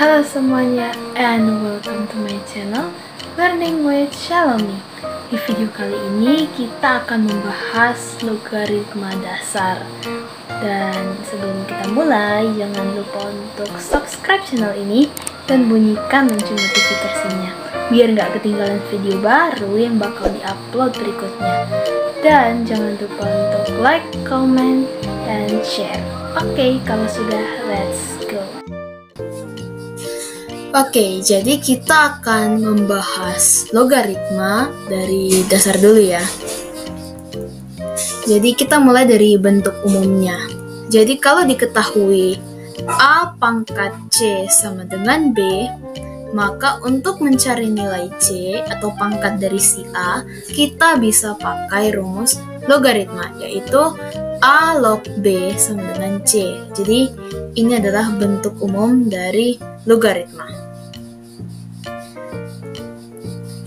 Halo semuanya, and welcome to my channel Learning with Shalomi. Di video kali ini kita akan membahas logaritma dasar. Dan sebelum kita mulai, jangan lupa untuk subscribe channel ini dan bunyikan lonceng notifikasinya biar nggak ketinggalan video baru yang bakal diupload berikutnya. Dan jangan lupa untuk like, comment, and share. Oke, kalau sudah, let's go. Oke, jadi kita akan membahas logaritma dari dasar dulu ya. Jadi kita mulai dari bentuk umumnya. Jadi kalau diketahui A pangkat C sama dengan B, maka untuk mencari nilai C atau pangkat dari si A, kita bisa pakai rumus logaritma, yaitu A log B sama dengan C. Jadi ini adalah bentuk umum dari logaritma.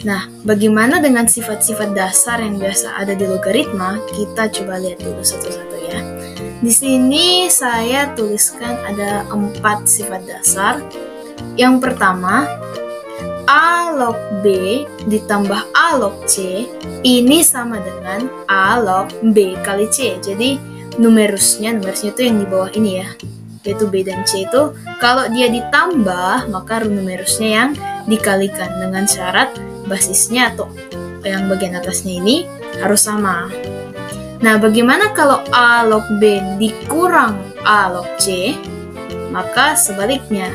Nah, bagaimana dengan sifat-sifat dasar yang biasa ada di logaritma? Kita coba lihat dulu satu-satu ya. Di sini saya tuliskan ada 4 sifat dasar. Yang pertama, A log B ditambah A log C, ini sama dengan A log B kali C. Jadi numerusnya itu yang di bawah ini ya, yaitu B dan C itu kalau dia ditambah, maka numerusnya yang dikalikan dengan syarat basisnya atau yang bagian atasnya ini harus sama. Nah, bagaimana kalau A log B dikurang A log C? Maka sebaliknya,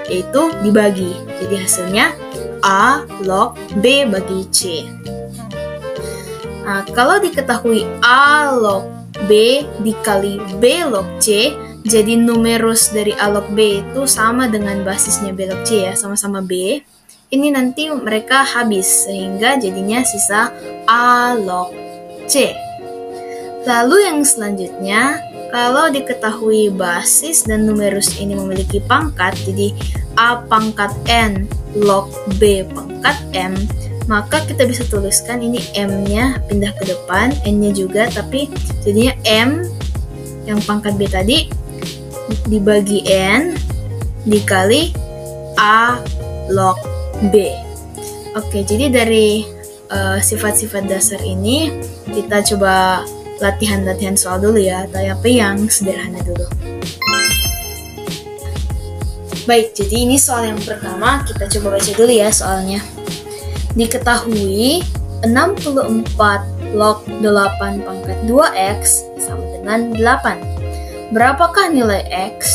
yaitu dibagi. Jadi hasilnya A log B bagi C. Nah, kalau diketahui A log B dikali B log C, jadi numerus dari A log B itu sama dengan basisnya B log C ya, sama-sama B. Ini nanti mereka habis, sehingga jadinya sisa A log C. Lalu yang selanjutnya, kalau diketahui basis dan numerus ini memiliki pangkat, jadi A pangkat N log B pangkat M, maka kita bisa tuliskan ini M-nya pindah ke depan, N-nya juga, tapi jadinya M yang pangkat B tadi dibagi N dikali A log B. Oke, jadi dari sifat-sifat dasar ini kita coba latihan soal dulu ya, tapi yang sederhana dulu. Baik, jadi ini soal yang pertama, kita coba baca dulu ya soalnya. Diketahui 64 log 8 pangkat 2x sama dengan 8. Berapakah nilai x?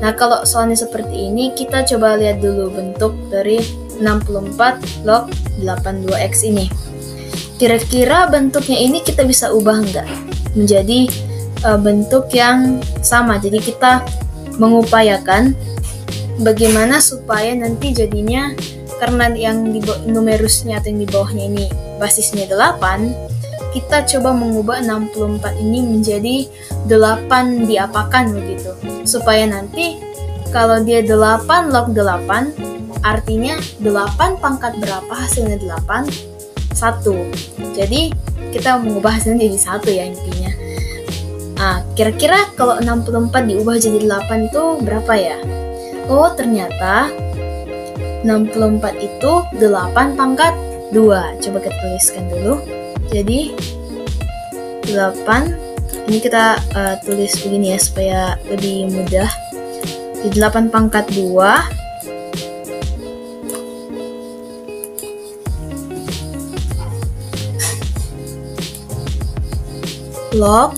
Nah, kalau soalnya seperti ini, kita coba lihat dulu bentuk dari 64 log 82x ini. Kira-kira bentuknya ini kita bisa ubah nggak menjadi bentuk yang sama? Jadi kita mengupayakan bagaimana supaya nanti jadinya, karena yang di numerusnya atau yang di bawahnya ini basisnya 8, kita coba mengubah 64 ini menjadi 8 diapakan begitu. Supaya nanti kalau dia 8 log 8, artinya 8 pangkat berapa hasilnya 8? 1. Jadi kita mengubah hasilnya jadi 1 ya intinya. Nah, kira-kira kalau 64 diubah jadi 8 itu berapa ya? Oh, ternyata 64 itu 8 pangkat 2. Coba kita tuliskan dulu. Jadi 8, ini kita tulis begini ya supaya lebih mudah. Jadi 8 pangkat 2 log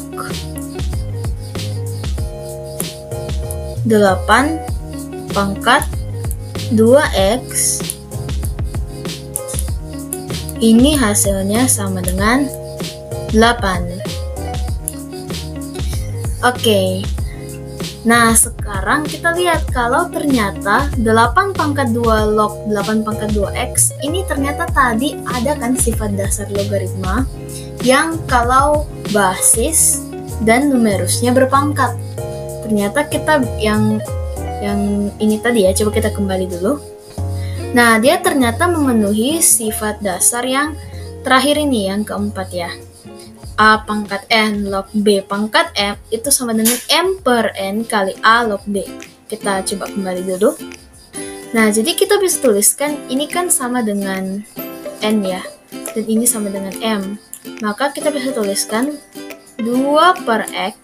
8 pangkat 2x, ini hasilnya sama dengan 8. Oke. Nah, sekarang kita lihat kalau ternyata 8 pangkat 2 log 8 pangkat 2x ini ternyata tadi ada kan sifat dasar logaritma yang kalau basis dan numerusnya berpangkat. Ternyata kita yang ini tadi ya, coba kita kembali dulu. Nah, dia ternyata memenuhi sifat dasar yang terakhir ini, yang keempat ya. A pangkat N log B pangkat M itu sama dengan M per N kali A log B. Kita coba kembali dulu. Nah, jadi kita bisa tuliskan ini kan sama dengan N ya, dan ini sama dengan M. Maka kita bisa tuliskan 2x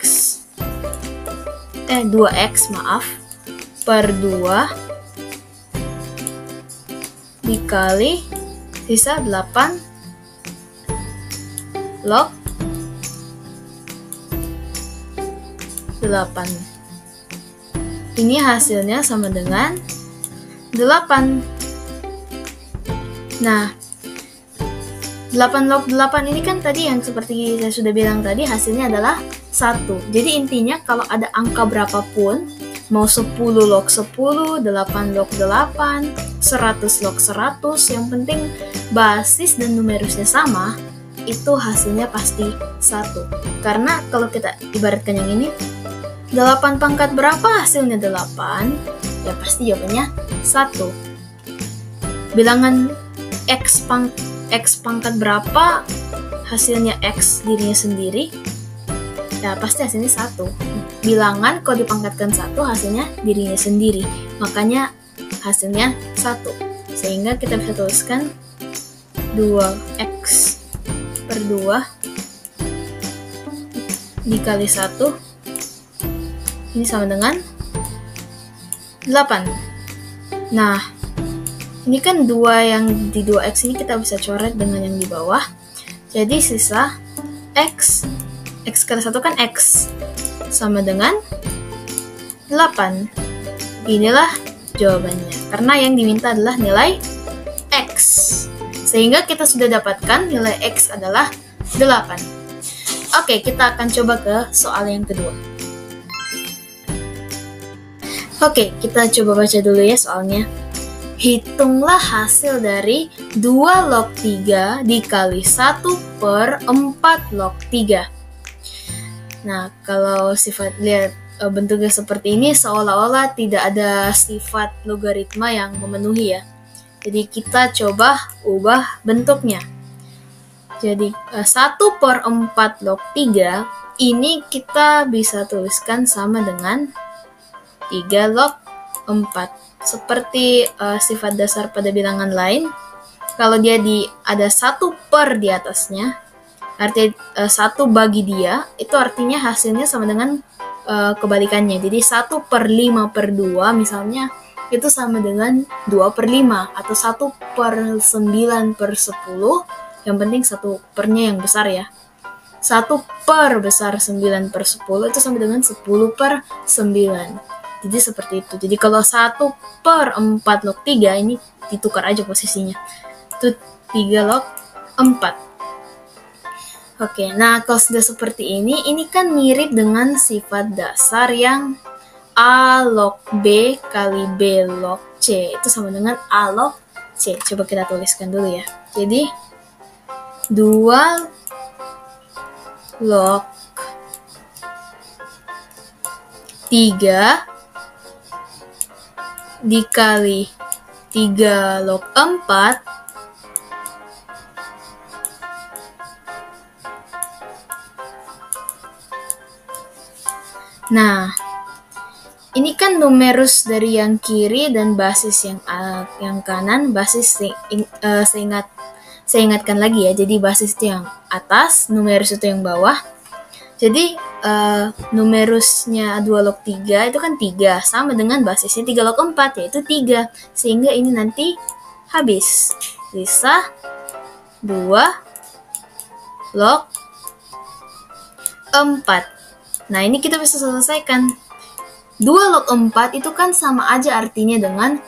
per 2 dikali sisa 8 log 8. Ini hasilnya sama dengan 8. Nah, 8 log 8 ini kan tadi yang seperti saya sudah bilang tadi hasilnya adalah 1. Jadi intinya kalau ada angka berapapun, mau 10 log 10, 8 log 8, 100 log 100, yang penting basis dan numerusnya sama, itu hasilnya pasti 1. Karena kalau kita ibaratkan yang ini, 8 pangkat berapa hasilnya 8? Ya pasti jawabannya 1. Bilangan X pangkat berapa hasilnya X dirinya sendiri? Ya pasti hasilnya 1. Bilangan kalau dipangkatkan 1 hasilnya dirinya sendiri. Makanya hasilnya 1. Sehingga kita bisa tuliskan 2x per 2 dikali 1 ini sama dengan 8. Nah, ini kan 2 yang di 2x ini kita bisa coret dengan yang di bawah. Jadi sisa x kali 1 kan x, sama dengan 8. Inilah jawabannya, karena yang diminta adalah nilai x. Sehingga kita sudah dapatkan nilai x adalah 8. Oke, kita akan coba ke soal yang kedua. Oke, kita coba baca dulu ya soalnya. Hitunglah hasil dari 2 log 3 dikali 1 per 4 log 3. Nah, kalau lihat bentuknya seperti ini, seolah-olah tidak ada sifat logaritma yang memenuhi ya. Jadi kita coba ubah bentuknya. Jadi 1 per 4 log 3 ini kita bisa tuliskan sama dengan 3 log 4. Seperti sifat dasar pada bilangan lain, kalau dia ada 1 per di atasnya, artinya 1 bagi dia, itu artinya hasilnya sama dengan kebalikannya. Jadi 1 per 5 per 2 misalnya, itu sama dengan 2 per 5, atau 1 per 9 per 10, yang penting 1 pernya yang besar ya. 1 per besar 9 per 10 itu sama dengan 10 per 9. Jadi seperti itu. Jadi kalau 1 per 4 log 3 ini ditukar aja posisinya. Itu 3 log 4. Oke, nah kalau sudah seperti ini kan mirip dengan sifat dasar yang A log B kali B log C. Itu sama dengan A log C. Coba kita tuliskan dulu ya. Jadi 2 log 3 dikali 3 log 4 Nah, ini kan numerus dari yang kiri dan basis yang kanan. Basis saya ingatkan lagi ya. Jadi basis itu yang atas, numerus itu yang bawah. Jadi numerusnya 2 log 3 itu kan 3, sama dengan basisnya 3 log 4, yaitu 3. Sehingga ini nanti habis. Sisa 2 log 4. Nah, ini kita bisa selesaikan. 2 log 4 itu kan sama aja artinya dengan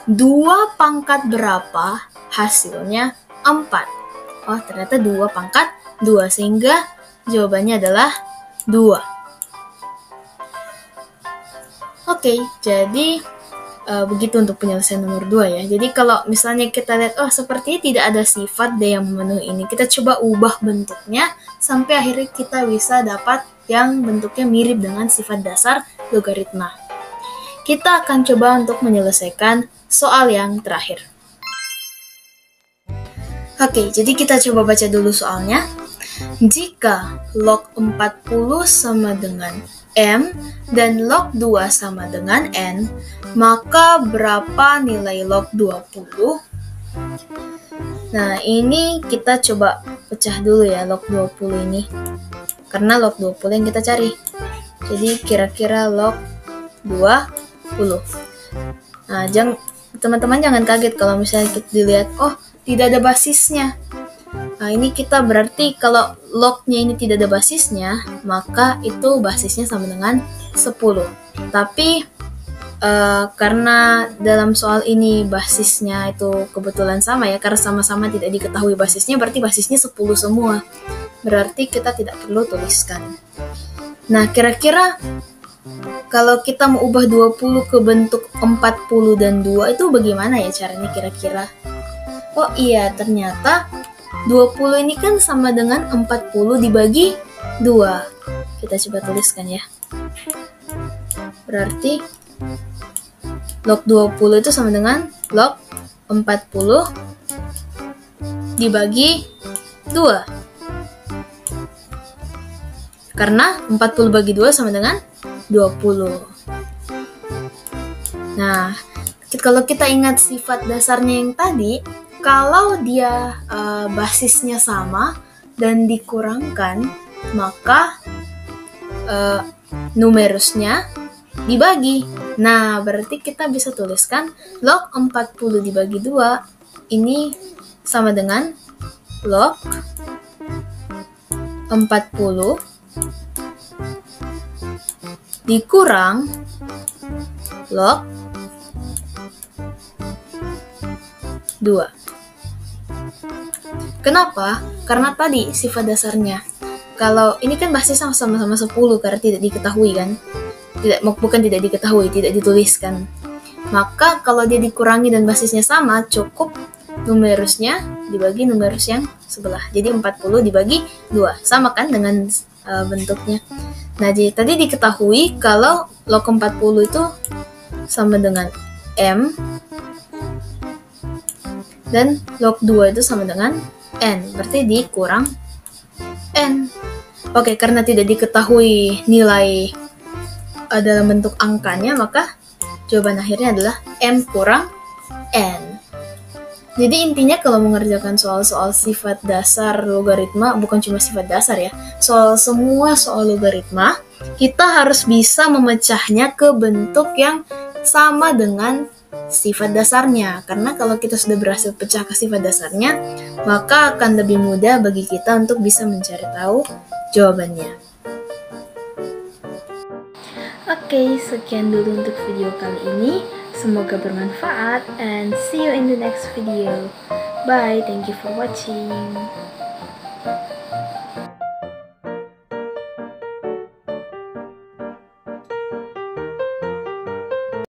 2 pangkat berapa hasilnya 4. Oh, ternyata 2 pangkat 2, sehingga jawabannya adalah 2. Oke, jadi begitu untuk penyelesaian nomor 2 ya. Jadi kalau misalnya kita lihat, sepertinya tidak ada sifat D yang memenuhi ini. Kita coba ubah bentuknya sampai akhirnya kita bisa dapat yang bentuknya mirip dengan sifat dasar logaritma. Kita akan coba untuk menyelesaikan soal yang terakhir. Oke, jadi kita coba baca dulu soalnya. Jika log 40 sama dengan M dan log 2 sama dengan N, maka berapa nilai log 20? Nah, ini kita coba pecah dulu ya log 20 ini. Karena log 20 yang kita cari. Jadi kira-kira log 20. Nah, teman-teman jangan kaget kalau misalnya kita dilihat, oh tidak ada basisnya. Nah, ini kita berarti kalau lognya ini tidak ada basisnya, maka itu basisnya sama dengan 10. Tapi karena dalam soal ini basisnya itu kebetulan sama ya, karena sama-sama tidak diketahui basisnya, berarti basisnya 10 semua. Berarti kita tidak perlu tuliskan. Nah, kira-kira kalau kita mau ubah 20 ke bentuk 40 dan 2 itu bagaimana ya caranya kira-kira? Oh iya, ternyata 20 ini kan sama dengan 40 dibagi 2. Kita coba tuliskan ya. Berarti log 20 itu sama dengan log 40 dibagi 2. Karena 40 bagi 2 sama dengan 20. Nah, kalau kita ingat sifat dasarnya yang tadi, kalau dia basisnya sama dan dikurangkan, maka numerusnya dibagi. Nah, berarti kita bisa tuliskan log 40 dibagi 2 ini sama dengan log 40 dikurang log 2. Kenapa? Karena tadi sifat dasarnya. Kalau ini kan basisnya sama-sama 10 karena tidak diketahui kan? Bukan tidak diketahui, tidak dituliskan. Maka kalau dia dikurangi dan basisnya sama, cukup numerusnya dibagi numerus yang sebelah. Jadi 40 dibagi 2. Sama kan dengan bentuknya. Nah, jadi tadi diketahui kalau log 40 itu sama dengan M dan log 2 itu sama dengan N. Berarti dikurang N. Oke, karena tidak diketahui nilai dalam bentuk angkanya, maka jawaban akhirnya adalah M kurang N. Jadi intinya kalau mengerjakan soal-soal sifat dasar logaritma, bukan cuma sifat dasar ya, semua soal logaritma, kita harus bisa memecahnya ke bentuk yang sama dengan sifat dasarnya. Karena kalau kita sudah berhasil pecah ke sifat dasarnya, maka akan lebih mudah bagi kita untuk bisa mencari tahu jawabannya. Oke, sekian dulu untuk video kali ini. Semoga bermanfaat and see you in the next video. Bye, thank you for watching.